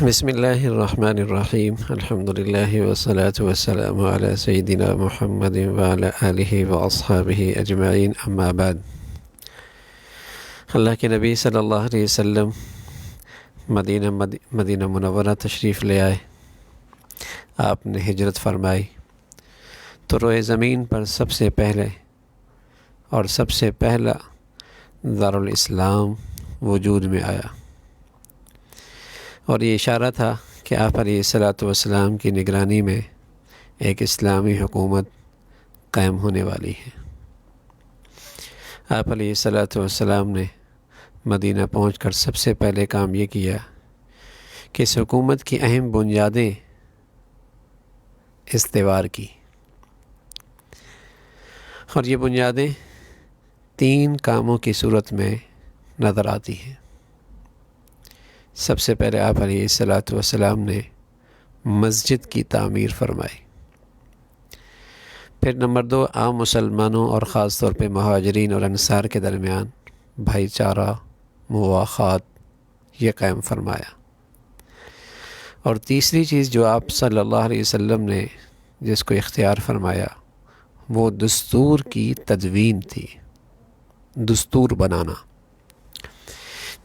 بسم اللہ الرحمن الرحیم الحمد للہ والصلاة والسلام علی سیدنا محمد وعلی آلہ واصحابہ اجمعین اما بعد۔ اللہ کے نبی صلی اللہ علیہ وسلم مدینہ منورہ تشریف لے آئے، آپ نے ہجرت فرمائی تو روئے زمین پر سب سے پہلے اور سب سے پہلا دارالاسلام وجود میں آیا، اور یہ اشارہ تھا کہ آپ علیہ الصلاۃ والسلام کی نگرانی میں ایک اسلامی حکومت قائم ہونے والی ہے۔ آپ علیہ الصلاۃ والسلام نے مدینہ پہنچ کر سب سے پہلے کام یہ کیا کہ اس حکومت کی اہم بنیادیں استوار کی، اور یہ بنیادیں 3 کاموں کی صورت میں نظر آتی ہیں۔ سب سے پہلے آپ علیہ الصلاۃ والسلام نے مسجد کی تعمیر فرمائی، پھر نمبر 2 عام مسلمانوں اور خاص طور پہ مہاجرین اور انصار کے درمیان بھائی چارہ مواخات یہ قائم فرمایا، اور تیسری چیز جو آپ صلی اللہ علیہ وسلم نے جس کو اختیار فرمایا وہ دستور کی تدوین تھی، دستور بنانا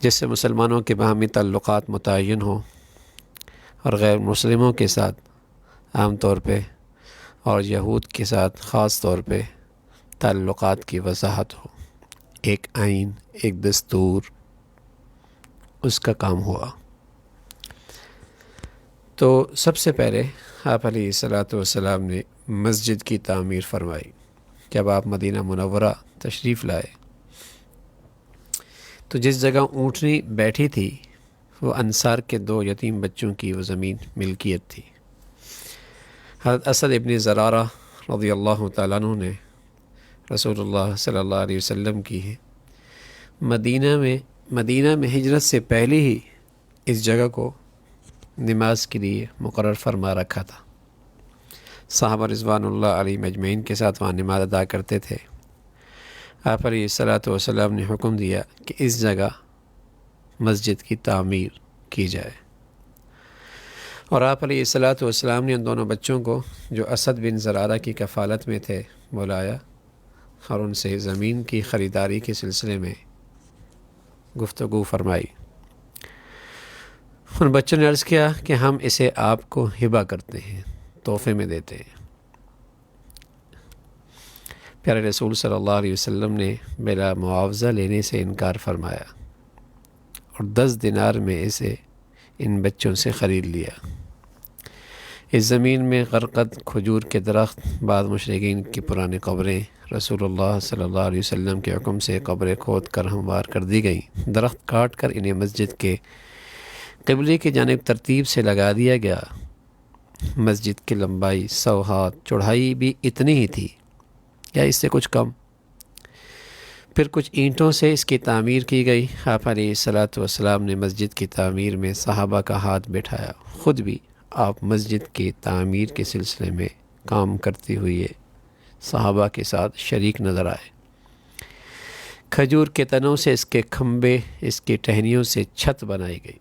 جس سے مسلمانوں کے باہمی تعلقات متعین ہوں اور غیر مسلموں کے ساتھ عام طور پہ اور یہود کے ساتھ خاص طور پہ تعلقات کی وضاحت ہو۔ ایک آئین، ایک دستور، اس کا کام ہوا۔ تو سب سے پہلے آپ علیہ الصلاۃ والسلام نے مسجد کی تعمیر فرمائی۔ جب آپ مدینہ منورہ تشریف لائے تو جس جگہ اونٹنی بیٹھی تھی وہ انصار کے 2 یتیم بچوں کی وہ زمین ملکیت تھی۔ حضرت اسد ابن زرارہ رضی اللہ تعالیٰ عنہ نے رسول اللہ صلی اللہ علیہ وسلم کی مدینہ میں ہجرت سے پہلے ہی اس جگہ کو نماز کے لیے مقرر فرما رکھا تھا۔ صحابہ رضوان اللہ علیہ مجمعین کے ساتھ وہاں نماز ادا کرتے تھے۔ آپ علیہ الصلاۃ والسلام نے حکم دیا کہ اس جگہ مسجد کی تعمیر کی جائے، اور آپ علیہ الصلاۃ والسلام نے ان دونوں بچوں کو جو اسد بن زرارہ کی کفالت میں تھے بلایا اور ان سے زمین کی خریداری کے سلسلے میں گفتگو فرمائی۔ ان بچوں نے عرض کیا کہ ہم اسے آپ کو ہبہ کرتے ہیں، تحفے میں دیتے ہیں۔ پیارے رسول صلی اللہ علیہ وسلم نے بلا معاوضہ لینے سے انکار فرمایا اور 10 دینار میں اسے ان بچوں سے خرید لیا۔ اس زمین میں غرقد کھجور کے درخت، بعض مشرکین کی پرانی قبریں رسول اللہ صلی اللہ علیہ وسلم کے حکم سے قبریں کھود کر ہموار کر دی گئیں۔ درخت کاٹ کر انہیں مسجد کے قبلے کی جانب ترتیب سے لگا دیا گیا۔ مسجد کی لمبائی 100 ہاتھ، چوڑائی بھی اتنی ہی تھی یا اس سے کچھ کم۔ پھر کچھ اینٹوں سے اس کی تعمیر کی گئی۔ آپ علیہ الصلاۃ والسلام نے مسجد کی تعمیر میں صحابہ کا ہاتھ بٹھایا، خود بھی آپ مسجد کی تعمیر کے سلسلے میں کام کرتے ہوئے صحابہ کے ساتھ شریک نظر آئے۔ کھجور کے تنوں سے اس کے کھمبے، اس کی ٹہنیوں سے چھت بنائی گئی۔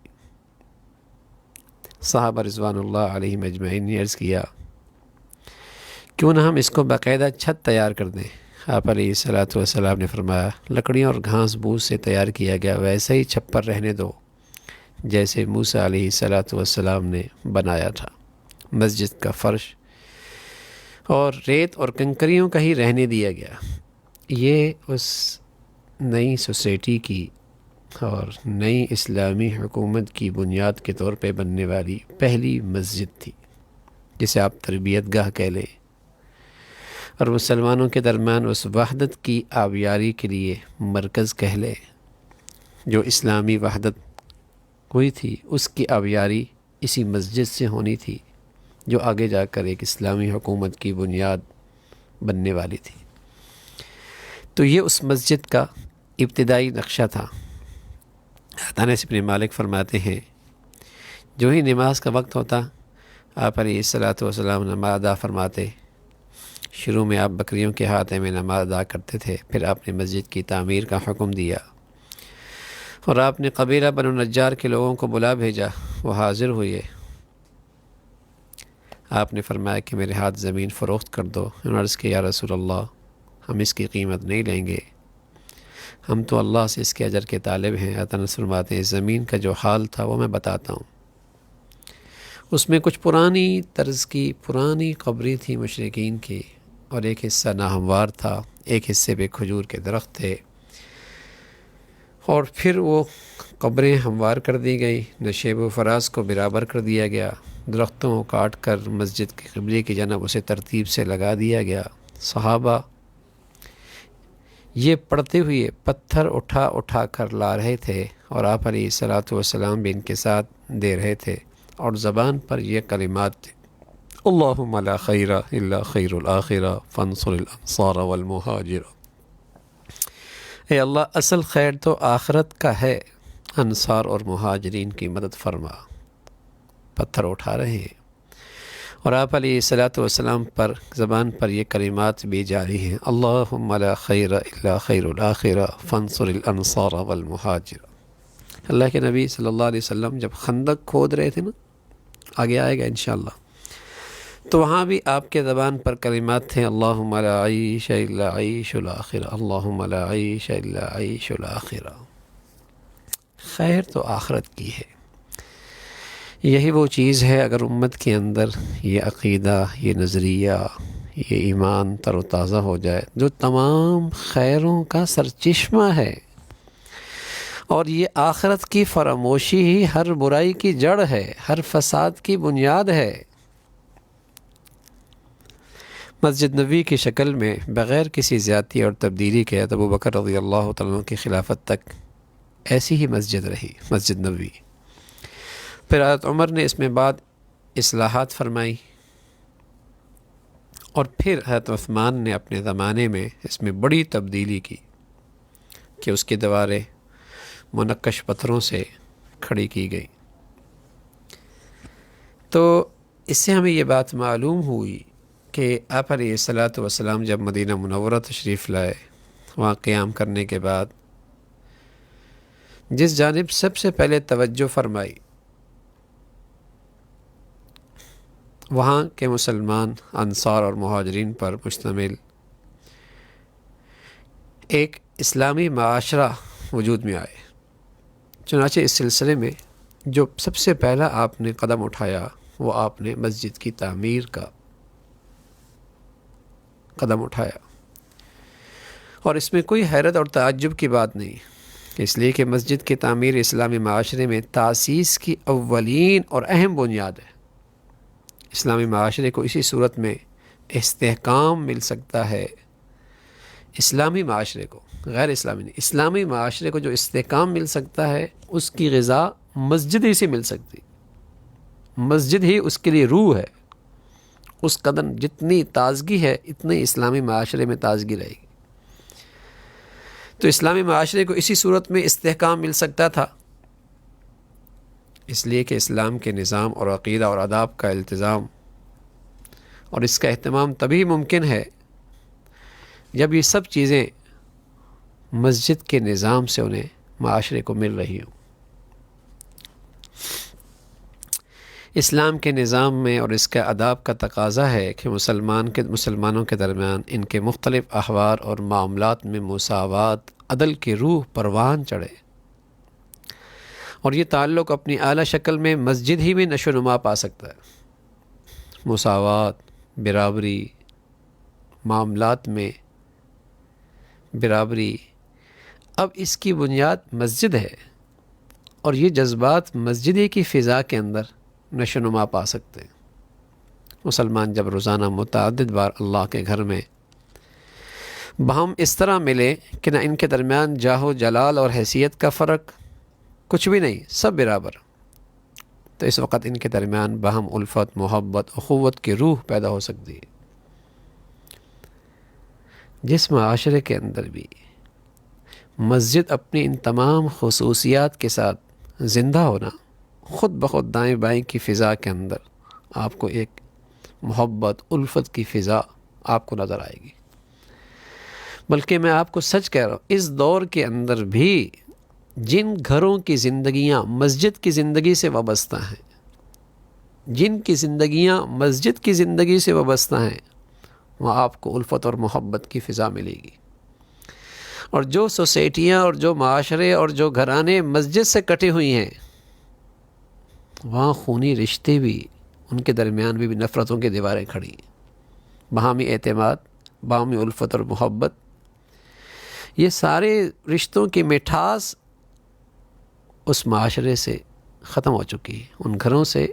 صحابہ رضوان اللہ علیہ مجمعین نے عرض کیا کیوں نہ ہم اس کو باقاعدہ چھت تیار کر دیں؟ آپ علیہ الصلاۃ والسلام نے فرمایا لکڑیاں اور گھاس بوس سے تیار کیا گیا ویسا ہی چھپر رہنے دو جیسے موسیٰ علیہ الصلاۃ والسلام نے بنایا تھا۔ مسجد کا فرش اور ریت اور کنکریوں کا ہی رہنے دیا گیا۔ یہ اس نئی سوسائٹی کی اور نئی اسلامی حکومت کی بنیاد کے طور پہ بننے والی پہلی مسجد تھی، جسے آپ تربیت گاہ کہہ لیں، اور مسلمانوں کے درمیان اس وحدت کی آبیاری کے لیے مرکز کہہ لیں۔ جو اسلامی وحدت ہوئی تھی اس کی آبیاری اسی مسجد سے ہونی تھی، جو آگے جا کر ایک اسلامی حکومت کی بنیاد بننے والی تھی۔ تو یہ اس مسجد کا ابتدائی نقشہ تھا۔ انس بن مالک فرماتے ہیں جو ہی نماز کا وقت ہوتا آپ علیہ الصلاۃ والسلام نماز ادا فرماتے۔ شروع میں آپ بکریوں کے ہاتھے میں نماز ادا کرتے تھے، پھر آپ نے مسجد کی تعمیر کا حکم دیا اور آپ نے قبیلہ بنو نجار کے لوگوں کو بلا بھیجا، وہ حاضر ہوئے۔ آپ نے فرمایا کہ میرے ہاتھ زمین فروخت کر دو۔ انہوں نے عرض کیا یا رسول اللہ، ہم اس کی قیمت نہیں لیں گے، ہم تو اللہ سے اس کے اجر کے طالب ہیں۔ انس فرماتے ہیں زمین کا جو حال تھا وہ میں بتاتا ہوں۔ اس میں کچھ پرانی طرز کی پرانی قبریں تھیں مشرکین کی، اور ایک حصہ ناہموار تھا، ایک حصے پہ کھجور کے درخت تھے، اور پھر وہ قبریں ہموار کر دی گئی، نشیب و فراز کو برابر کر دیا گیا، درختوں کو کاٹ کر مسجد کے قبلے کی جانب اسے ترتیب سے لگا دیا گیا۔ صحابہ یہ پڑھتے ہوئے پتھر اٹھا اٹھا کر لا رہے تھے، اور آپ علیہ الصلاۃ والسلام بھی ان کے ساتھ دے رہے تھے، اور زبان پر یہ کلمات تھے اللہم لا خیر الا خیر الآخرہ فانصر الانصار والمہاجر۔ اے اللہ، اصل خیر تو آخرت کا ہے، انصار اور مہاجرین کی مدد فرما۔ پتھر اٹھا رہے ہیں، اور آپ علیہ الصلاۃ والسلام پر زبان پر یہ کلمات بھی جاری ہیں اللہم لا خیر الا خیر الآخرہ فانصر الانصار والمہاجر۔ اللہ کے نبی صلی اللہ علیہ وسلم جب خندق کھود رہے تھے نا، آگے آئے گا انشاءاللہ، تو وہاں بھی آپ کے زبان پر کلمات تھے اللہم لا عیش الا عیش الآخرہ، اللہم لا عیش الا عیش الآخرہ۔ خیر تو آخرت کی ہے، یہی وہ چیز ہے اگر امت کے اندر یہ عقیدہ، یہ نظریہ، یہ ایمان تر و تازہ ہو جائے، جو تمام خیروں کا سرچشمہ ہے، اور یہ آخرت کی فراموشی ہی ہر برائی کی جڑ ہے، ہر فساد کی بنیاد ہے۔ مسجد نبوی کی شکل میں بغیر کسی زیادتی اور تبدیلی کے ابو بکر رضی اللہ تعالیٰ عنہ کی خلافت تک ایسی ہی مسجد رہی، مسجد نبوی۔ پھر حضرت عمر نے اس میں بعد اصلاحات فرمائی، اور پھر حضرت عثمان نے اپنے زمانے میں اس میں بڑی تبدیلی کی کہ اس کی دیواریں منقش پتھروں سے کھڑی کی گئی۔ تو اس سے ہمیں یہ بات معلوم ہوئی کہ آپ علیہ الصلاۃ والسلام جب مدینہ منورہ تشریف لائے، وہاں قیام کرنے کے بعد جس جانب سب سے پہلے توجہ فرمائی، وہاں کے مسلمان انصار اور مہاجرین پر مشتمل ایک اسلامی معاشرہ وجود میں آئے۔ چنانچہ اس سلسلے میں جو سب سے پہلا آپ نے قدم اٹھایا وہ آپ نے مسجد کی تعمیر کا قدم اٹھایا، اور اس میں کوئی حیرت اور تعجب کی بات نہیں، اس لیے کہ مسجد کی تعمیر اسلامی معاشرے میں تاسیس کی اولین اور اہم بنیاد ہے۔ اسلامی معاشرے کو اسی صورت میں استحکام مل سکتا ہے، اسلامی معاشرے کو، غیر اسلامی نہیں، اسلامی معاشرے کو جو استحکام مل سکتا ہے اس کی غذا مسجد ہی سے مل سکتی، مسجد ہی اس کے لیے روح ہے۔ اس قدر جتنی تازگی ہے اتنی اسلامی معاشرے میں تازگی رہے گی۔ تو اسلامی معاشرے کو اسی صورت میں استحکام مل سکتا تھا، اس لیے کہ اسلام کے نظام اور عقیدہ اور آداب کا التزام اور اس کا اہتمام تبھی ممکن ہے جب یہ سب چیزیں مسجد کے نظام سے انہیں معاشرے کو مل رہی ہوں۔ اسلام کے نظام میں اور اس کا آداب کا تقاضا ہے کہ مسلمانوں کے درمیان ان کے مختلف احوال اور معاملات میں مساوات، عدل کی روح پروان چڑھے، اور یہ تعلق اپنی اعلیٰ شکل میں مسجد ہی میں نشو و نما پا سکتا ہے۔ مساوات، برابری، معاملات میں برابری، اب اس کی بنیاد مسجد ہے، اور یہ جذبات مسجدی کی فضا کے اندر نشو و نما پا سکتے ہیں۔ مسلمان جب روزانہ متعدد بار اللہ کے گھر میں باہم اس طرح ملے کہ نہ ان کے درمیان جاہ و جلال اور حیثیت کا فرق، کچھ بھی نہیں، سب برابر، تو اس وقت ان کے درمیان باہم الفت، محبت، اخوت کی روح پیدا ہو سکتی ہے۔ جس معاشرے کے اندر بھی مسجد اپنی ان تمام خصوصیات کے ساتھ زندہ ہونا، خود بخود دائیں بائیں کی فضا کے اندر آپ کو ایک محبت، الفت کی فضا آپ کو نظر آئے گی۔ بلکہ میں آپ کو سچ کہہ رہا ہوں، اس دور کے اندر بھی جن گھروں کی زندگیاں مسجد کی زندگی سے وابستہ ہیں، جن کی زندگیاں مسجد کی زندگی سے وابستہ ہیں، وہاں آپ کو الفت اور محبت کی فضا ملے گی۔ اور جو سوسائٹیاں اور جو معاشرے اور جو گھرانے مسجد سے کٹے ہوئی ہیں، وہاں خونی رشتے بھی، ان کے درمیان بھی نفرتوں کی دیواریں کھڑی ہیں۔ باہمی اعتماد، باہمی الفت اور محبت، یہ سارے رشتوں کی مٹھاس اس معاشرے سے ختم ہو چکی ہے، ان گھروں سے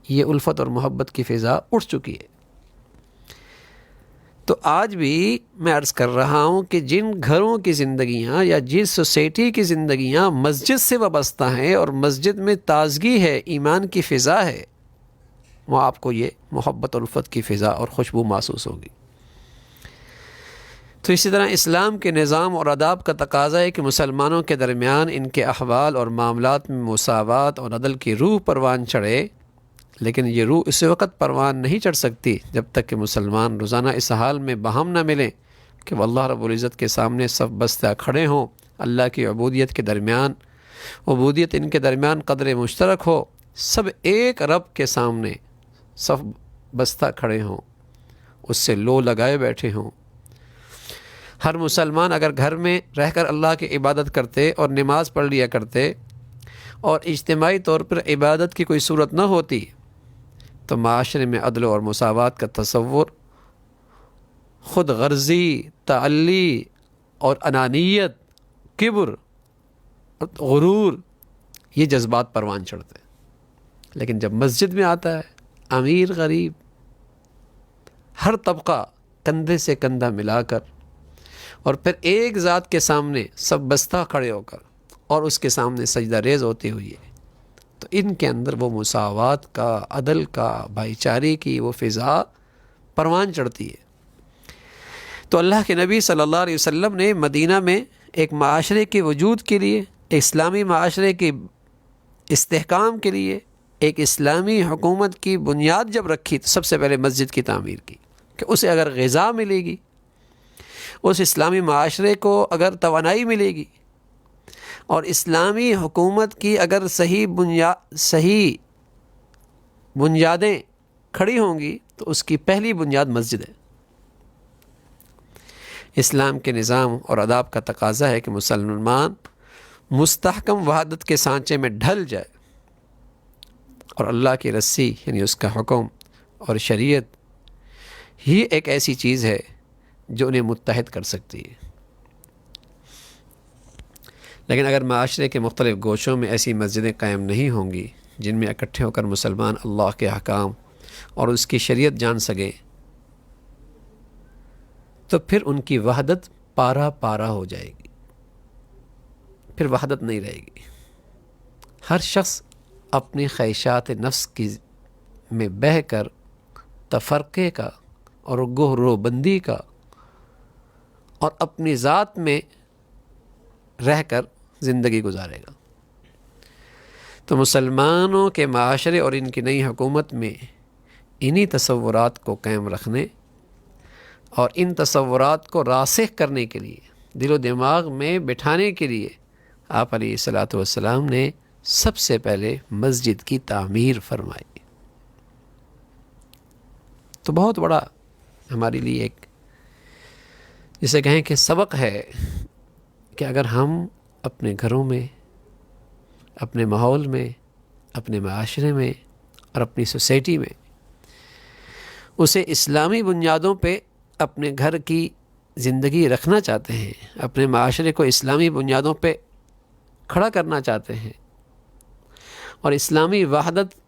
یہ الفت اور محبت کی فضا اٹھ چکی ہے۔ تو آج بھی میں عرض کر رہا ہوں کہ جن گھروں کی زندگیاں یا جس سوسائٹی کی زندگیاں مسجد سے وابستہ ہیں اور مسجد میں تازگی ہے، ایمان کی فضا ہے، وہاں آپ کو یہ محبت اور الفت کی فضا اور خوشبو محسوس ہوگی۔ تو اسی طرح اسلام کے نظام اور آداب کا تقاضا ہے کہ مسلمانوں کے درمیان ان کے احوال اور معاملات میں مساوات اور عدل کی روح پروان چڑھے، لیکن یہ روح اس وقت پروان نہیں چڑھ سکتی جب تک کہ مسلمان روزانہ اس حال میں باہم نہ ملیں کہ وہ اللہ رب العزت کے سامنے صف بستہ کھڑے ہوں، اللہ کی عبودیت کے درمیان، عبودیت ان کے درمیان قدر مشترک ہو، سب ایک رب کے سامنے صف بستہ کھڑے ہوں، اس سے لو لگائے بیٹھے ہوں۔ ہر مسلمان اگر گھر میں رہ کر اللہ کی عبادت کرتے اور نماز پڑھ لیا کرتے اور اجتماعی طور پر عبادت کی کوئی صورت نہ ہوتی، تو معاشرے میں عدل اور مساوات کا تصور، خود غرضی، تعلی اور انانیت، کبر، غرور، یہ جذبات پروان چڑھتے ہیں۔ لیکن جب مسجد میں آتا ہے، امیر غریب ہر طبقہ کندھے سے کندھا ملا کر اور پھر ایک ذات کے سامنے سب بستہ کھڑے ہو کر اور اس کے سامنے سجدہ ریز ہوتے ہوئے، تو ان کے اندر وہ مساوات کا، عدل کا، بھائی چارے کی وہ فضا پروان چڑھتی ہے۔ تو اللہ کے نبی صلی اللہ علیہ وسلم نے مدینہ میں ایک معاشرے کے وجود کے لیے، اسلامی معاشرے کے استحکام کے لیے، ایک اسلامی حکومت کی بنیاد جب رکھی تو سب سے پہلے مسجد کی تعمیر کی، کہ اسے اگر غذا ملے گی، اس اسلامی معاشرے کو اگر توانائی ملے گی، اور اسلامی حکومت کی اگر صحیح بنیادیں کھڑی ہوں گی تو اس کی پہلی بنیاد مسجد ہے۔ اسلام کے نظام اور آداب کا تقاضا ہے کہ مسلمان مستحکم وحدت کے سانچے میں ڈھل جائے، اور اللہ کی رسی یعنی اس کا حکم اور شریعت ہی ایک ایسی چیز ہے جو انہیں متحد کر سکتی ہے۔ لیکن اگر معاشرے کے مختلف گوشوں میں ایسی مسجدیں قائم نہیں ہوں گی جن میں اکٹھے ہو کر مسلمان اللہ کے احکام اور اس کی شریعت جان سکیں، تو پھر ان کی وحدت پارا پارا ہو جائے گی، پھر وحدت نہیں رہے گی۔ ہر شخص اپنی خواہشات نفس کی میں بہہ کر تفرقے کا اور گروہ بندی کا اور اپنی ذات میں رہ کر زندگی گزارے گا۔ تو مسلمانوں کے معاشرے اور ان کی نئی حکومت میں انہی تصورات کو قائم رکھنے اور ان تصورات کو راسخ کرنے کے لیے، دل و دماغ میں بٹھانے کے لیے آپ علیہ الصلاۃ والسلام نے سب سے پہلے مسجد کی تعمیر فرمائی۔ تو بہت بڑا ہمارے لیے ایک جسے کہیں کہ سبق ہے کہ اگر ہم اپنے گھروں میں، اپنے ماحول میں، اپنے معاشرے میں اور اپنی سوسائٹی میں اسے اسلامی بنیادوں پہ اپنے گھر کی زندگی رکھنا چاہتے ہیں، اپنے معاشرے کو اسلامی بنیادوں پہ کھڑا کرنا چاہتے ہیں، اور اسلامی وحدت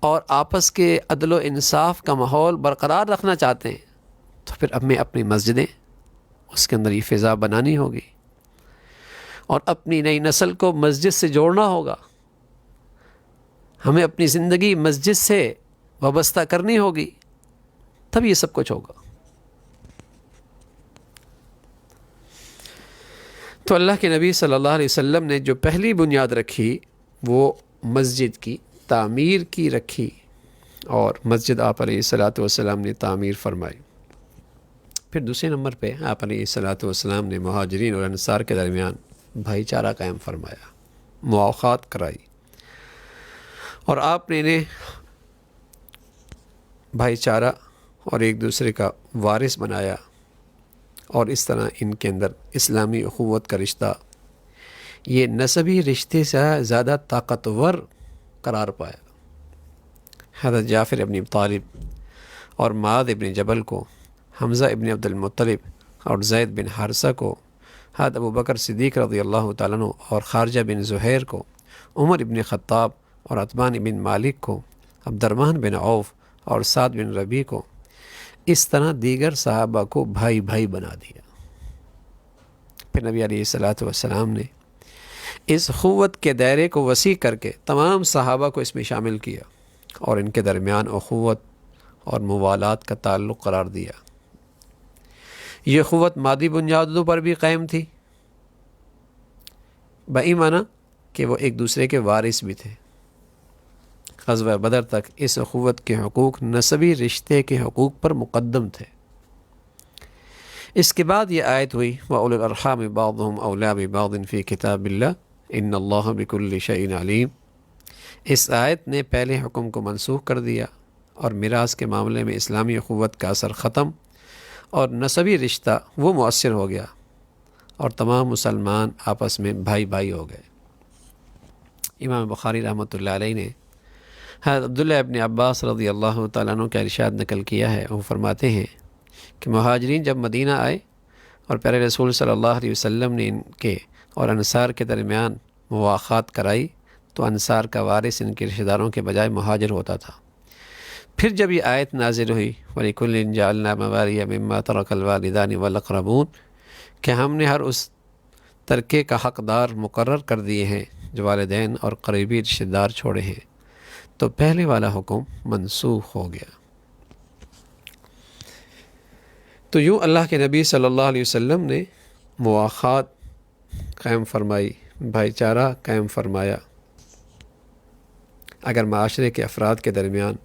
اور آپس کے عدل و انصاف کا ماحول برقرار رکھنا چاہتے ہیں، تو پھر اب میں اپنی مسجدیں اس کے اندر یہ فضا بنانی ہوگی، اور اپنی نئی نسل کو مسجد سے جوڑنا ہوگا۔ ہمیں اپنی زندگی مسجد سے وابستہ کرنی ہوگی، تب یہ سب کچھ ہوگا۔ تو اللہ کے نبی صلی اللہ علیہ وسلم نے جو پہلی بنیاد رکھی وہ مسجد کی تعمیر کی رکھی، اور مسجد آپ علیہ الصلاۃ والسلام نے تعمیر فرمائی۔ پھر دوسرے نمبر پہ آپ علیہ الصلاۃ والسلام نے مہاجرین اور انصار کے درمیان بھائی چارہ قائم فرمایا، مواخات کرائی، اور آپ نے انہیں بھائی چارہ اور ایک دوسرے کا وارث بنایا، اور اس طرح ان کے اندر اسلامی اخوت کا رشتہ یہ نسبی رشتے سے زیادہ طاقتور قرار پایا۔ حضرت جعفر ابن طالب اور معاذ ابن جبل کو، حمزہ ابن عبد المطلب اور زید بن حارثہ کو، حضرت ابو بکر صدیق رضی اللہ تعالیٰ عنہ اور خارجہ بن زہیر کو، عمر ابن خطاب اور عثمان بن مالک کو، عبد الرحمن بن عوف اور سعد بن ربیع کو، اس طرح دیگر صحابہ کو بھائی بھائی بنا دیا۔ پھر نبی علیہ الصلوۃ والسلام نے اس اخوت کے دائرے کو وسیع کر کے تمام صحابہ کو اس میں شامل کیا اور ان کے درمیان اخوت اور موالات کا تعلق قرار دیا۔ یہ اخوت مادی بنیادوں پر بھی قائم تھی، بئی معنی کہ وہ ایک دوسرے کے وارث بھی تھے۔ غزوہ بدر تک اس اخوت کے حقوق نسبی رشتے کے حقوق پر مقدم تھے۔ اس کے بعد یہ آیت ہوئی وَأُولُو الْأَرْحَامِ بَعْضُهُمْ أَوْلَىٰ بِبَعْضٍ فِي كِتَابِ اللَّهِ إِنَّ اللَّهَ بِكُلِّ شَيْءٍ عَلِيمٌ۔ اس آیت نے پہلے حکم کو منسوخ کر دیا اور میراث کے معاملے میں اسلامی اخوت کا اثر ختم اور نسبی رشتہ وہ مؤثر ہو گیا اور تمام مسلمان آپس میں بھائی بھائی ہو گئے۔ امام بخاری رحمۃ اللہ علیہ نے حضرت عبداللہ ابن عباس رضی اللہ تعالیٰ عنہ کا ارشاد نقل کیا ہے۔ وہ فرماتے ہیں کہ مہاجرین جب مدینہ آئے اور پیارے رسول صلی اللہ علیہ وسلم نے ان کے اور انصار کے درمیان مواخات کرائی تو انصار کا وارث ان کے رشتہ داروں کے بجائے مہاجر ہوتا تھا۔ پھر جب یہ آیت نازل ہوئی وَلِكُلٍّ جَعَلْنَا مَوَالِيَ مِمَّا تَرَكَ الْوَالِدَانِ وَالْأَقْرَبُونَ کہ ہم نے ہر اس ترکے کا حقدار مقرر کر دیے ہیں جو والدین اور قریبی رشتہ دار چھوڑے ہیں، تو پہلے والا حکم منسوخ ہو گیا۔ تو یوں اللہ کے نبی صلی اللہ علیہ وسلم نے مواخات قائم فرمائی، بھائی چارہ قائم فرمایا۔ اگر معاشرے کے افراد کے درمیان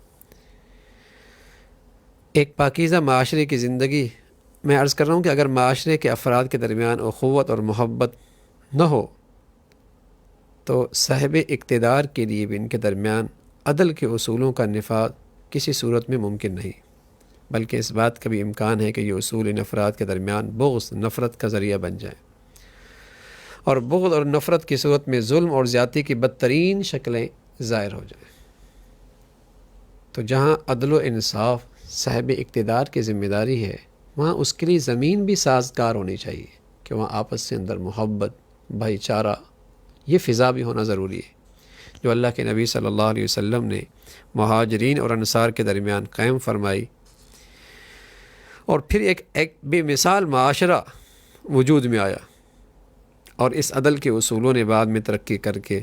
ایک پاکیزہ معاشرے کی زندگی، میں عرض کر رہا ہوں کہ اگر معاشرے کے افراد کے درمیان اخوت اور محبت نہ ہو تو صاحب اقتدار کے لیے بھی ان کے درمیان عدل کے اصولوں کا نفاذ کسی صورت میں ممکن نہیں، بلکہ اس بات کا بھی امکان ہے کہ یہ اصول ان افراد کے درمیان بغض، نفرت کا ذریعہ بن جائیں، اور بغض اور نفرت کی صورت میں ظلم اور زیادتی کی بدترین شکلیں ظاہر ہو جائیں۔ تو جہاں عدل و انصاف صاحب اقتدار کی ذمہ داری ہے، وہاں اس کے لیے زمین بھی سازگار ہونی چاہیے کہ وہاں آپس سے اندر محبت، بھائی چارہ، یہ فضا بھی ہونا ضروری ہے جو اللہ کے نبی صلی اللہ علیہ وسلم نے مہاجرین اور انصار کے درمیان قائم فرمائی، اور پھر ایک بے مثال معاشرہ وجود میں آیا، اور اس عدل کے اصولوں نے بعد میں ترقی کر کے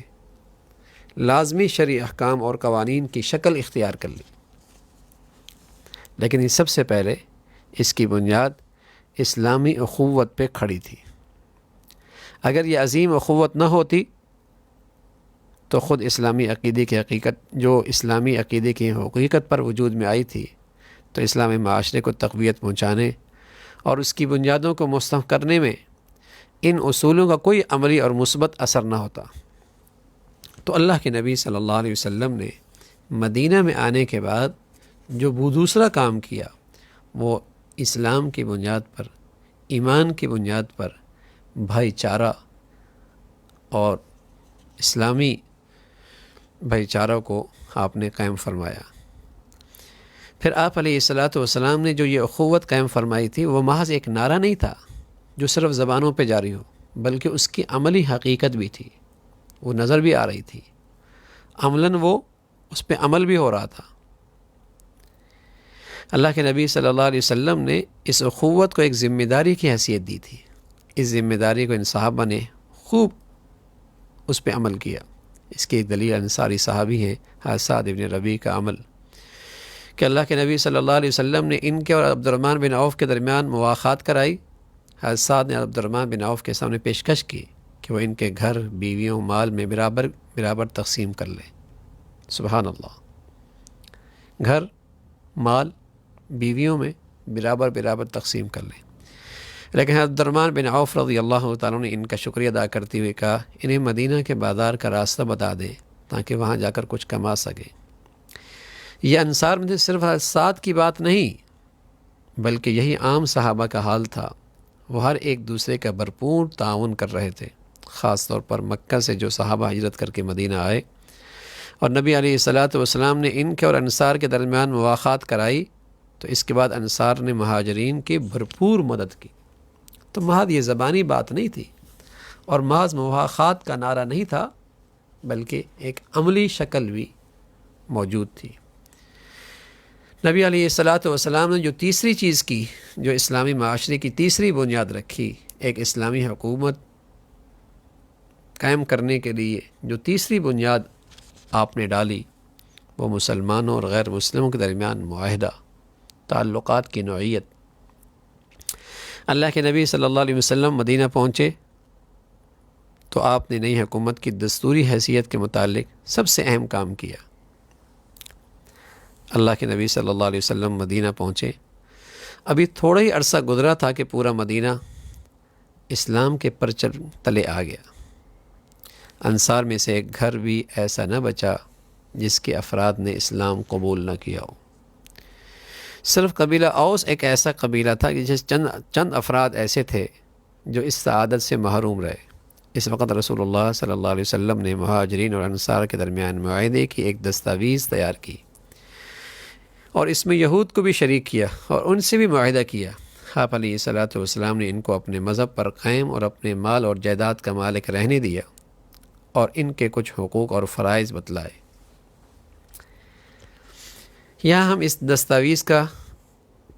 لازمی شرعی احکام اور قوانین کی شکل اختیار کر لی۔ لیکن یہ سب سے پہلے اس کی بنیاد اسلامی اخوت پہ کھڑی تھی۔ اگر یہ عظیم اخوت نہ ہوتی تو خود اسلامی عقیدے کی حقیقت، جو اسلامی عقیدے کی حقیقت پر وجود میں آئی تھی، تو اسلامی معاشرے کو تقویت پہنچانے اور اس کی بنیادوں کو مستحکم کرنے میں ان اصولوں کا کوئی عملی اور مثبت اثر نہ ہوتا۔ تو اللہ کے نبی صلی اللہ علیہ وسلم نے مدینہ میں آنے کے بعد جو دوسرا کام کیا وہ اسلام کی بنیاد پر، ایمان کی بنیاد پر بھائی چارہ اور اسلامی بھائی چارہ کو آپ نے قائم فرمایا۔ پھر آپ علیہ الصلوۃ والسلام نے جو یہ اخوت قائم فرمائی تھی وہ محض ایک نعرہ نہیں تھا جو صرف زبانوں پہ جاری ہو، بلکہ اس کی عملی حقیقت بھی تھی، وہ نظر بھی آ رہی تھی، عملاً وہ اس پہ عمل بھی ہو رہا تھا۔ اللہ کے نبی صلی اللہ علیہ وسلم نے اس اخوت کو ایک ذمہ داری کی حیثیت دی تھی۔ اس ذمہ داری کو ان صحابہ نے خوب اس پہ عمل کیا۔ اس کی ایک دلیل انصاری صحابی ہیں حضرت سعد بن ربیع کا عمل، کہ اللہ کے نبی صلی اللہ علیہ وسلم نے ان کے اور عبد الرحمن بن عوف کے درمیان مواخات کرائی۔ حضرت سعد نے عبد الرحمن بن عوف کے سامنے پیشکش کی کہ وہ ان کے گھر، بیویوں، مال میں برابر تقسیم کر لیں۔ سبحان اللہ، گھر، مال، بیویوں میں برابر تقسیم کر لیں۔ لیکن حضرت عبدالرحمن بن عوف رضی اللہ تعالیٰ نے ان کا شکریہ ادا کرتے ہوئے کہا انہیں مدینہ کے بازار کا راستہ بتا دیں تاکہ وہاں جا کر کچھ کما سکیں۔ یہ انصار میں صرف ساتھ کی بات نہیں بلکہ یہی عام صحابہ کا حال تھا۔ وہ ہر ایک دوسرے کا بھرپور تعاون کر رہے تھے، خاص طور پر مکہ سے جو صحابہ ہجرت کر کے مدینہ آئے اور نبی علیہ الصلاۃ والسلام نے ان کے اور انصار کے درمیان مواخات کرائی، تو اس کے بعد انصار نے مہاجرین کی بھرپور مدد کی۔ تو محض یہ زبانی بات نہیں تھی اور محض مواخات کا نعرہ نہیں تھا، بلکہ ایک عملی شکل بھی موجود تھی۔ نبی علیہ الصلاۃ والسلام نے جو تیسری چیز کی، جو اسلامی معاشرے کی تیسری بنیاد رکھی، ایک اسلامی حکومت قائم کرنے کے لیے جو تیسری بنیاد آپ نے ڈالی، وہ مسلمانوں اور غیر مسلموں کے درمیان معاہدہ، تعلقات کی نوعیت۔ اللہ کے نبی صلی اللہ علیہ وسلم مدینہ پہنچے تو آپ نے نئی حکومت کی دستوری حیثیت کے متعلق سب سے اہم کام کیا۔ اللہ کے نبی صلی اللہ علیہ وسلم مدینہ پہنچے، ابھی تھوڑا ہی عرصہ گزرا تھا کہ پورا مدینہ اسلام کے پرچم تلے آ گیا۔ انصار میں سے ایک گھر بھی ایسا نہ بچا جس کے افراد نے اسلام قبول نہ کیا ہو۔ صرف قبیلہ اوس ایک ایسا قبیلہ تھا کہ جس چند افراد ایسے تھے جو اس سعادت سے محروم رہے۔ اس وقت رسول اللہ صلی اللہ علیہ وسلم نے مہاجرین اور انصار کے درمیان معاہدے کی ایک دستاویز تیار کی اور اس میں یہود کو بھی شریک کیا اور ان سے بھی معاہدہ کیا۔ آپ علیہ الصلاۃ والسلام نے ان کو اپنے مذہب پر قائم اور اپنے مال اور جائیداد کا مالک رہنے دیا اور ان کے کچھ حقوق اور فرائض بتلائے۔ یہاں ہم اس دستاویز کا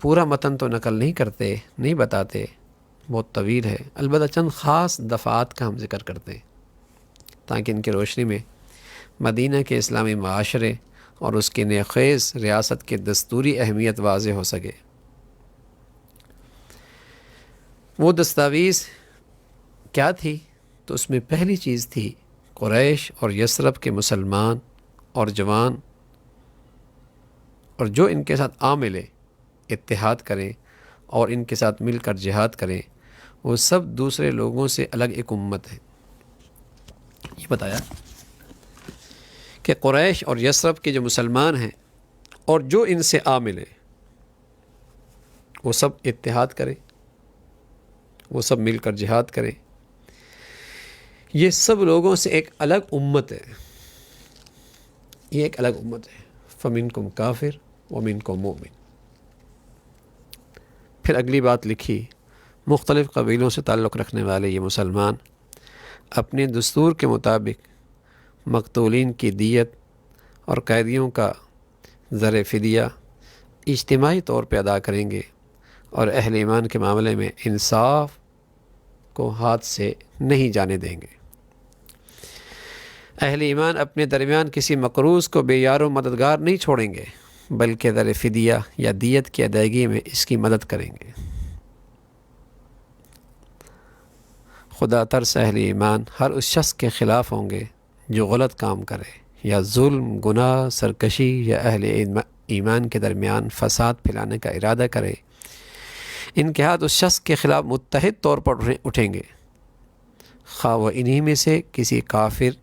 پورا متن تو نقل نہیں کرتے، نہیں بتاتے، بہت طویل ہے، البتہ چند خاص دفعات کا ہم ذکر کرتے ہیں تاکہ ان کی روشنی میں مدینہ کے اسلامی معاشرے اور اس کی نیخیز ریاست کی دستوری اہمیت واضح ہو سکے۔ وہ دستاویز کیا تھی؟ تو اس میں پہلی چیز تھی قریش اور یثرب کے مسلمان اور جوان اور جو ان کے ساتھ عامل اتحاد کریں اور ان کے ساتھ مل کر جہاد کریں، وہ سب دوسرے لوگوں سے الگ ایک امت ہے۔ یہ بتایا کہ قریش اور یثرب کے جو مسلمان ہیں اور جو ان سے عامل ہیں، وہ سب اتحاد کریں، وہ سب مل کر جہاد کریں۔ یہ سب لوگوں سے ایک الگ امت ہے، یہ ایک الگ امت ہے۔ فَمِنْكُمْ کافر وَمِنْكُمْ مُؤْمِن۔ پھر اگلی بات لکھی، مختلف قبیلوں سے تعلق رکھنے والے یہ مسلمان اپنے دستور کے مطابق مقتولین کی دیت اور قیدیوں کا زر فدیہ اجتماعی طور پہ ادا کریں گے اور اہل ایمان کے معاملے میں انصاف کو ہاتھ سے نہیں جانے دیں گے۔ اہل ایمان اپنے درمیان کسی مقروض کو بے یار و مددگار نہیں چھوڑیں گے، بلکہ زر فدیہ یا دیت کی ادائیگی میں اس کی مدد کریں گے۔ خدا ترس اہل ایمان ہر اس شخص کے خلاف ہوں گے جو غلط کام کرے یا ظلم، گناہ، سرکشی یا اہل ایمان کے درمیان فساد پھیلانے کا ارادہ کرے۔ ان کے ہاتھ اس شخص کے خلاف متحد طور پر اٹھیں گے، خواہ وہ انہی میں سے کسی کافر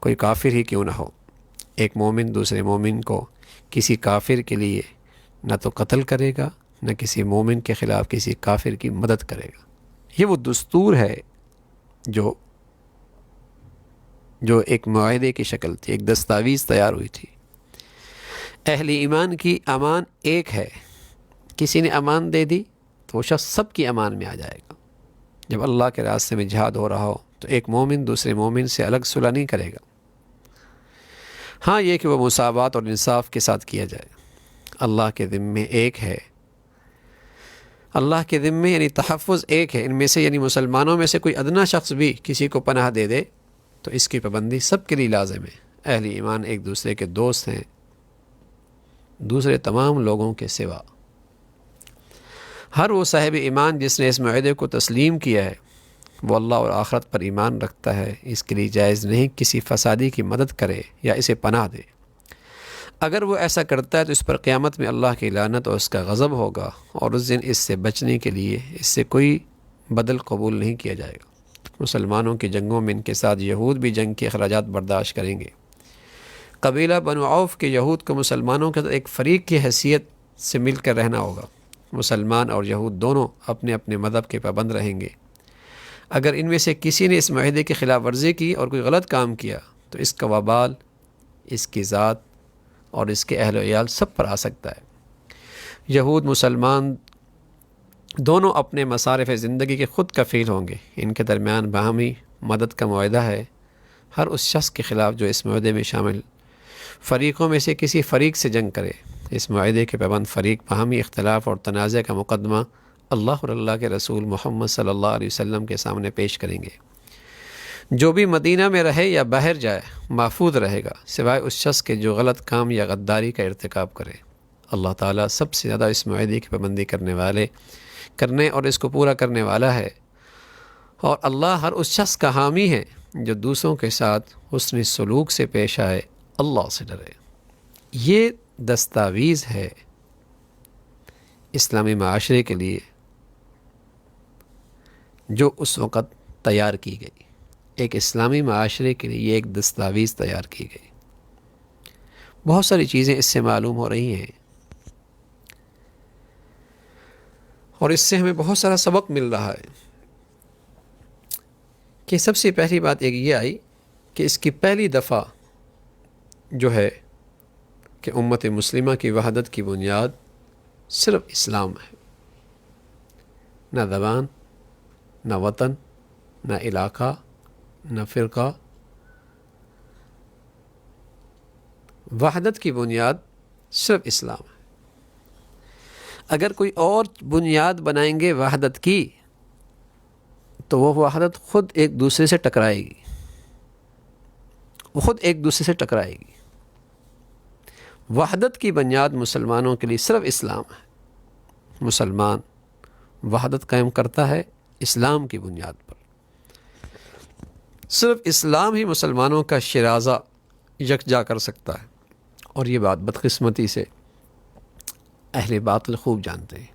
کوئی کافر ہی کیوں نہ ہو۔ ایک مومن دوسرے مومن کو کسی کافر کے لیے نہ تو قتل کرے گا، نہ کسی مومن کے خلاف کسی کافر کی مدد کرے گا۔ یہ وہ دستور ہے جو ایک معاہدے کی شکل تھی، ایک دستاویز تیار ہوئی تھی۔ اہل ایمان کی امان ایک ہے، کسی نے امان دے دی تو وہ شخص سب کی امان میں آ جائے گا۔ جب اللہ کے راستے میں جہاد ہو رہا ہو تو ایک مومن دوسرے مومن سے الگ صلح نہیں کرے گا، ہاں یہ کہ وہ مساوات اور انصاف کے ساتھ کیا جائے۔ اللہ کے ذمے ایک ہے، اللہ کے ذمے یعنی تحفظ ایک ہے۔ ان میں سے یعنی مسلمانوں میں سے کوئی ادنا شخص بھی کسی کو پناہ دے دے تو اس کی پابندی سب کے لیے لازم ہے۔ اہل ایمان ایک دوسرے کے دوست ہیں، دوسرے تمام لوگوں کے سوا۔ ہر وہ صاحب ایمان جس نے اس معاہدے کو تسلیم کیا ہے وہ اللہ اور آخرت پر ایمان رکھتا ہے، اس کے لیے جائز نہیں کسی فسادی کی مدد کرے یا اسے پناہ دے۔ اگر وہ ایسا کرتا ہے تو اس پر قیامت میں اللہ کی لعنت اور اس کا غضب ہوگا، اور اس دن اس سے بچنے کے لیے اس سے کوئی بدل قبول نہیں کیا جائے گا۔ مسلمانوں کی جنگوں میں ان کے ساتھ یہود بھی جنگ کے اخراجات برداشت کریں گے۔ قبیلہ بنو عوف کے یہود کو مسلمانوں کے ساتھ ایک فریق کی حیثیت سے مل کر رہنا ہوگا۔ مسلمان اور یہود دونوں اپنے اپنے مذہب کے پابند رہیں گے۔ اگر ان میں سے کسی نے اس معاہدے کی خلاف ورزی کی اور کوئی غلط کام کیا تو اس کا وبال اس کی ذات اور اس کے اہل و عیال سب پر آ سکتا ہے۔ یہود مسلمان دونوں اپنے مصارف زندگی کے خود کفیل ہوں گے۔ ان کے درمیان باہمی مدد کا معاہدہ ہے۔ ہر اس شخص کے خلاف جو اس معاہدے میں شامل فریقوں میں سے کسی فریق سے جنگ کرے، اس معاہدے کے پابند فریق باہمی اختلاف اور تنازع کا مقدمہ اللہ اور اللہ کے رسول محمد صلی اللہ علیہ وسلم کے سامنے پیش کریں گے۔ جو بھی مدینہ میں رہے یا باہر جائے محفوظ رہے گا، سوائے اس شخص کے جو غلط کام یا غداری کا ارتکاب کرے۔ اللہ تعالیٰ سب سے زیادہ اس معاہدے کی پابندی کرنے اور اس کو پورا کرنے والا ہے، اور اللہ ہر اس شخص کا حامی ہے جو دوسروں کے ساتھ حسن سلوک سے پیش آئے، اللہ سے ڈرے۔ یہ دستاویز ہے اسلامی معاشرے کے لیے جو اس وقت تیار کی گئی۔ ایک اسلامی معاشرے کے لیے یہ ایک دستاویز تیار کی گئی۔ بہت ساری چیزیں اس سے معلوم ہو رہی ہیں، اور اس سے ہمیں بہت سارا سبق مل رہا ہے۔ کہ سب سے پہلی بات ایک یہ آئی کہ اس کی پہلی دفعہ جو ہے کہ امت مسلمہ کی وحدت کی بنیاد صرف اسلام ہے۔ نہ زبان، نہ وطن، نہ علاقہ، نہ فرقہ۔ وحدت کی بنیاد صرف اسلام ہے۔ اگر کوئی اور بنیاد بنائیں گے وحدت کی تو وہ وحدت خود ایک دوسرے سے ٹکرائے گی، وہ خود ایک دوسرے سے ٹکرائے گی۔ وحدت کی بنیاد مسلمانوں کے لیے صرف اسلام ہے۔ مسلمان وحدت قائم کرتا ہے اسلام کی بنیاد پر۔ صرف اسلام ہی مسلمانوں کا شیرازہ یکجا کر سکتا ہے، اور یہ بات بدقسمتی سے اہل باطل خوب جانتے ہیں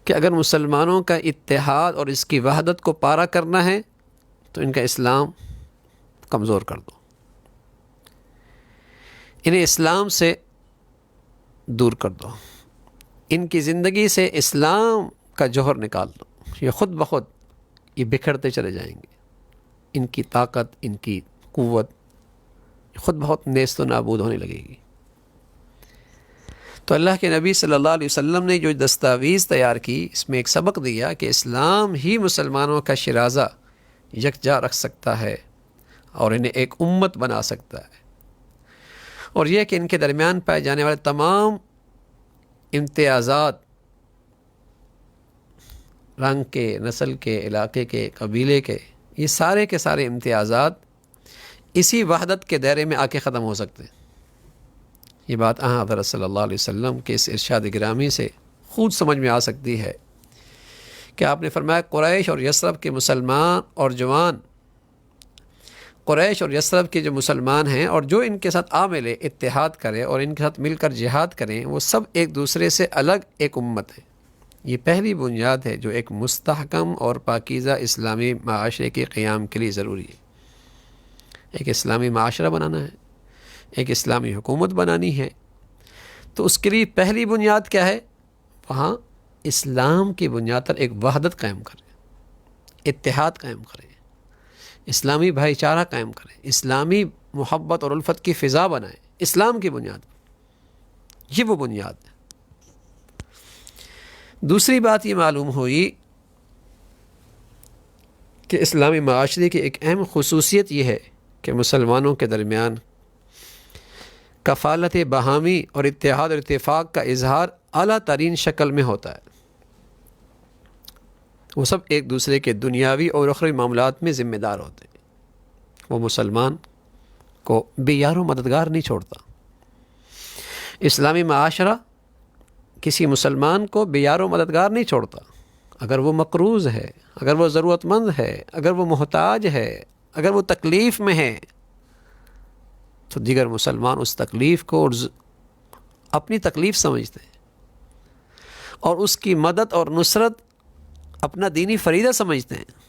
کہ اگر مسلمانوں کا اتحاد اور اس کی وحدت کو پارا کرنا ہے تو ان کا اسلام کمزور کر دو، انہیں اسلام سے دور کر دو، ان کی زندگی سے اسلام کا جوہر نکال دو، یہ خود بخود یہ بکھرتے چلے جائیں گے۔ ان کی طاقت، ان کی قوت خود بہت نیست و نابود ہونے لگے گی۔ تو اللہ کے نبی صلی اللہ علیہ وسلم نے جو دستاویز تیار کی، اس میں ایک سبق دیا کہ اسلام ہی مسلمانوں کا شیرازہ یکجا رکھ سکتا ہے اور انہیں ایک امت بنا سکتا ہے، اور یہ کہ ان کے درمیان پائے جانے والے تمام امتیازات، رنگ کے، نسل کے، علاقے کے، قبیلے کے، یہ سارے کے سارے امتیازات اسی وحدت کے دائرے میں آ کے ختم ہو سکتے ہیں۔ یہ بات حضرت صلی اللہ علیہ وسلم کے اس ارشاد گرامی سے خود سمجھ میں آ سکتی ہے کہ آپ نے فرمایا قریش اور یثرب کے مسلمان اور جوان، قریش اور یثرب کے جو مسلمان ہیں اور جو ان کے ساتھ ملے، اتحاد کرے اور ان کے ساتھ مل کر جہاد کریں، وہ سب ایک دوسرے سے الگ ایک امت ہے۔ یہ پہلی بنیاد ہے جو ایک مستحکم اور پاکیزہ اسلامی معاشرے کے قیام کے لیے ضروری ہے۔ ایک اسلامی معاشرہ بنانا ہے، ایک اسلامی حکومت بنانی ہے، تو اس کے لیے پہلی بنیاد کیا ہے؟ وہاں اسلام کی بنیاد پر ایک وحدت قائم کریں، اتحاد قائم کریں، اسلامی بھائی چارہ قائم کریں، اسلامی محبت اور الفت کی فضا بنائیں، اسلام کی بنیاد پر۔ یہ وہ بنیاد ہے۔ دوسری بات یہ معلوم ہوئی کہ اسلامی معاشرے کی ایک اہم خصوصیت یہ ہے کہ مسلمانوں کے درمیان کفالت باہمی اور اتحاد اور اتفاق کا اظہار اعلیٰ ترین شکل میں ہوتا ہے۔ وہ سب ایک دوسرے کے دنیاوی اور اخروی معاملات میں ذمہ دار ہوتے ہیں۔ وہ مسلمان کو بے یار و مددگار نہیں چھوڑتا۔ اسلامی معاشرہ کسی مسلمان کو بے یار و مددگار نہیں چھوڑتا۔ اگر وہ مقروض ہے، اگر وہ ضرورت مند ہے، اگر وہ محتاج ہے، اگر وہ تکلیف میں ہے، تو دیگر مسلمان اس تکلیف کو اپنی تکلیف سمجھتے ہیں اور اس کی مدد اور نصرت اپنا دینی فریضہ سمجھتے ہیں۔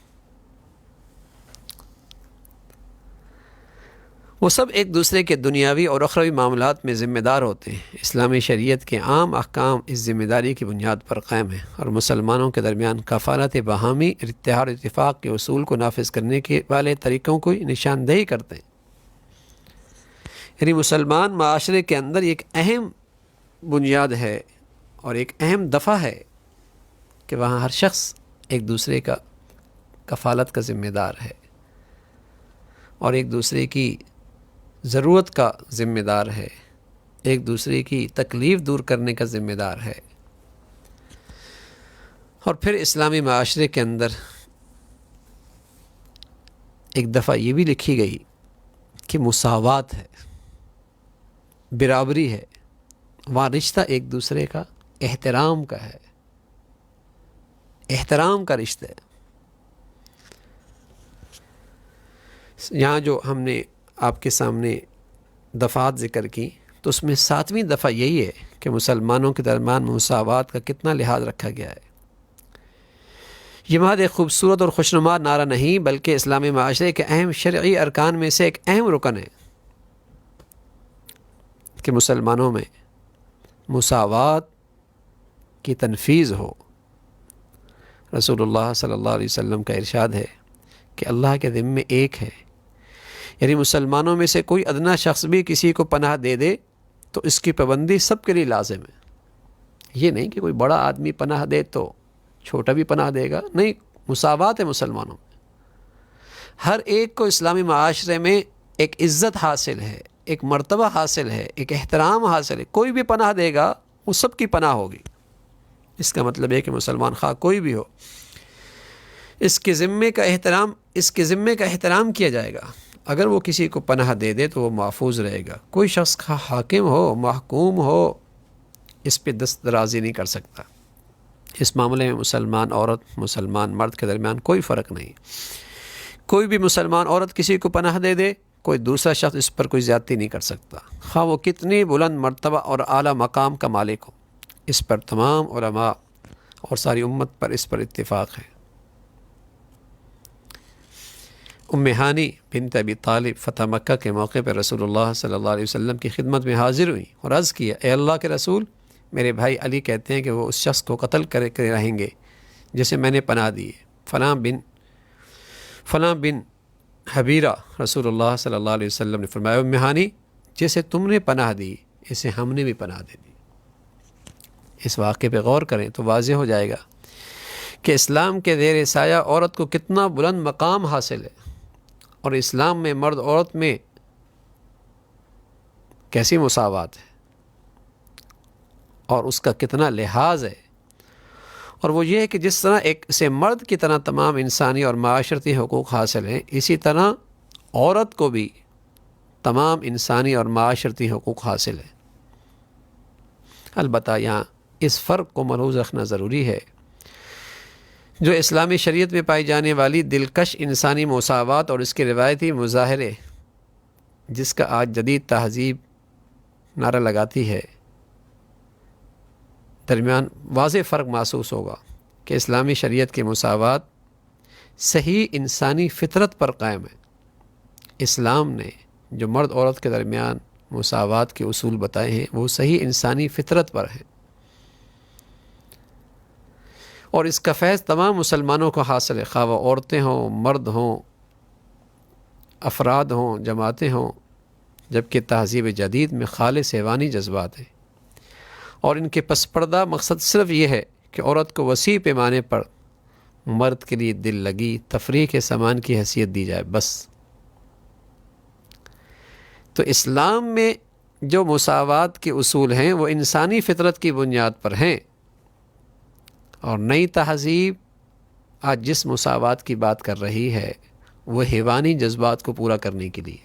وہ سب ایک دوسرے کے دنیاوی اور اخروی معاملات میں ذمہ دار ہوتے ہیں۔ اسلامی شریعت کے عام احکام اس ذمہ داری کی بنیاد پر قائم ہیں اور مسلمانوں کے درمیان کفالت باہمی اتحاد و اتفاق کے اصول کو نافذ کرنے کے والے طریقوں کو نشاندہی کرتے ہیں۔ یعنی مسلمان معاشرے کے اندر ایک اہم بنیاد ہے اور ایک اہم دفعہ ہے کہ وہاں ہر شخص ایک دوسرے کا کفالت کا ذمہ دار ہے اور ایک دوسرے کی ضرورت کا ذمہ دار ہے، ایک دوسرے کی تکلیف دور کرنے کا ذمہ دار ہے۔ اور پھر اسلامی معاشرے کے اندر ایک دفعہ یہ بھی لکھی گئی کہ مساوات ہے، برابری ہے، وہاں رشتہ ایک دوسرے کا احترام کا ہے، احترام کا رشتہ ہے۔ یہاں جو ہم نے آپ کے سامنے دفعات ذکر کی تو اس میں 7ویں دفعہ یہی ہے کہ مسلمانوں کے درمیان مساوات کا کتنا لحاظ رکھا گیا ہے۔ یہ محض ایک خوبصورت اور خوشنما نعرہ نہیں بلکہ اسلامی معاشرے کے اہم شرعی ارکان میں سے ایک اہم رکن ہے کہ مسلمانوں میں مساوات کی تنفیذ ہو۔ رسول اللہ صلی اللہ علیہ وسلم کا ارشاد ہے کہ اللہ کے ذمے ایک ہے، یعنی مسلمانوں میں سے کوئی ادنا شخص بھی کسی کو پناہ دے دے تو اس کی پابندی سب کے لیے لازم ہے۔ یہ نہیں کہ کوئی بڑا آدمی پناہ دے تو چھوٹا بھی پناہ دے گا، نہیں، مساوات ہے مسلمانوں میں۔ ہر ایک کو اسلامی معاشرے میں ایک عزت حاصل ہے، ایک مرتبہ حاصل ہے، ایک احترام حاصل ہے۔ کوئی بھی پناہ دے گا وہ سب کی پناہ ہوگی۔ اس کا مطلب ہے کہ مسلمان خواہ کوئی بھی ہو، اس کے ذمے کا احترام کیا جائے گا۔ اگر وہ کسی کو پناہ دے دے تو وہ محفوظ رہے گا۔ کوئی شخص حاکم ہو، محکوم ہو، اس پہ دست درازی نہیں کر سکتا۔ اس معاملے میں مسلمان عورت، مسلمان مرد کے درمیان کوئی فرق نہیں۔ کوئی بھی مسلمان عورت کسی کو پناہ دے دے، کوئی دوسرا شخص اس پر کوئی زیادتی نہیں کر سکتا، خواہ وہ کتنی بلند مرتبہ اور اعلیٰ مقام کا مالک ہو۔ اس پر تمام علماء اور ساری امت پر اس پر اتفاق ہے۔ ام ہانی بنت ابی طالب فتح مکہ کے موقع پر رسول اللہ صلی اللہ علیہ وسلم کی خدمت میں حاضر ہوئی اور عرض کیا، اے اللہ کے رسول، میرے بھائی علی کہتے ہیں کہ وہ اس شخص کو قتل کرے رہیں گے جسے میں نے پناہ دی ہے، فلاں بن حبیرہ۔ رسول اللہ صلی اللہ علیہ وسلم نے فرمایا، ام ہانی، جسے تم نے پناہ دی اسے ہم نے بھی پناہ دے دی۔ اس واقعے پہ غور کریں تو واضح ہو جائے گا کہ اسلام کے زیر سایہ عورت کو کتنا بلند مقام حاصل ہے اور اسلام میں مرد عورت میں کیسی مساوات ہے اور اس کا کتنا لحاظ ہے۔ اور وہ یہ ہے کہ جس طرح ایک سے مرد کی طرح تمام انسانی اور معاشرتی حقوق حاصل ہیں، اسی طرح عورت کو بھی تمام انسانی اور معاشرتی حقوق حاصل ہیں۔ البتہ یہاں اس فرق کو ملحوظ رکھنا ضروری ہے، جو اسلامی شریعت میں پائی جانے والی دلکش انسانی مساوات اور اس کے روایتی مظاہرے، جس کا آج جدید تہذیب نعرہ لگاتی ہے، درمیان واضح فرق محسوس ہوگا کہ اسلامی شریعت کی مساوات صحیح انسانی فطرت پر قائم ہے۔ اسلام نے جو مرد عورت کے درمیان مساوات کے اصول بتائے ہیں وہ صحیح انسانی فطرت پر ہیں، اور اس کا فیض تمام مسلمانوں کو حاصل ہے، خواہ وہ عورتیں ہوں، مرد ہوں، افراد ہوں، جماعتیں ہوں، جبکہ تہذیب جدید میں خالص حیوانی جذبات ہیں، اور ان کے پس پردہ مقصد صرف یہ ہے کہ عورت کو وسیع پیمانے پر مرد کے لیے دل لگی تفریح کے سامان کی حیثیت دی جائے، بس۔ تو اسلام میں جو مساوات کے اصول ہیں وہ انسانی فطرت کی بنیاد پر ہیں، اور نئی تہذیب آج جس مساوات کی بات کر رہی ہے وہ حیوانی جذبات کو پورا کرنے کے لیے،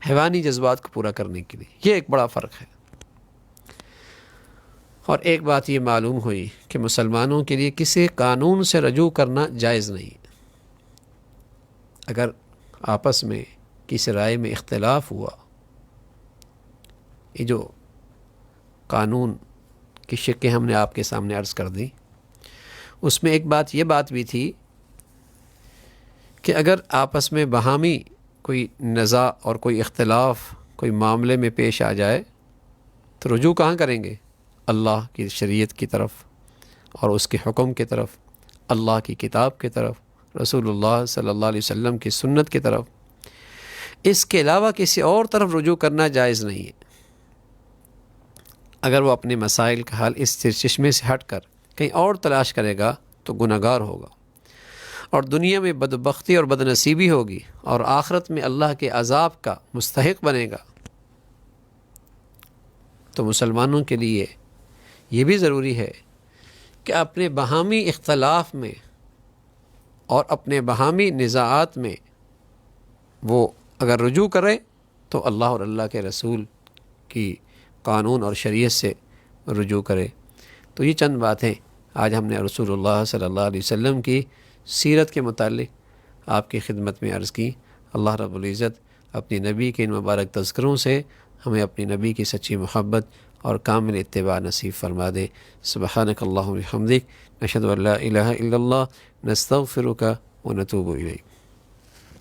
حیوانی جذبات کو پورا کرنے کے لیے۔ یہ ایک بڑا فرق ہے۔ اور ایک بات یہ معلوم ہوئی کہ مسلمانوں کے لیے کسی قانون سے رجوع کرنا جائز نہیں۔ اگر آپس میں کس رائے میں اختلاف ہوا، یہ جو قانون کی شقیں ہم نے آپ کے سامنے عرض کر دیں، اس میں ایک بات یہ بات بھی تھی کہ اگر آپس میں باہمی کوئی نزاع اور کوئی اختلاف کوئی معاملے میں پیش آ جائے تو رجوع کہاں کریں گے؟ اللہ کی شریعت کی طرف اور اس کے حکم کی طرف، اللہ کی کتاب کی طرف، رسول اللہ صلی اللہ علیہ وسلم کی سنت کی طرف۔ اس کے علاوہ کسی اور طرف رجوع کرنا جائز نہیں ہے۔ اگر وہ اپنے مسائل کا حل اس چشمے سے ہٹ کر کہیں اور تلاش کرے گا تو گنہگار ہوگا، اور دنیا میں بدبختی اور بدنصیبی ہوگی، اور آخرت میں اللہ کے عذاب کا مستحق بنے گا۔ تو مسلمانوں کے لیے یہ بھی ضروری ہے کہ اپنے باہمی اختلاف میں اور اپنے باہمی نزاعات میں وہ اگر رجوع کرے تو اللہ اور اللہ کے رسول کی قانون اور شریعت سے رجوع کرے۔ تو یہ چند باتیں آج ہم نے رسول اللہ صلی اللہ علیہ وسلم کی سیرت کے متعلق آپ کی خدمت میں عرض کی۔ اللہ رب العزت اپنی نبی کے ان مبارک تذکروں سے ہمیں اپنی نبی کی سچی محبت اور کامل اتباع نصیب فرما دے۔ سبحانک اللہم و بحمدک، نشہد ان لا الہ الا اللہ، نستغفرک و نتوب الیک۔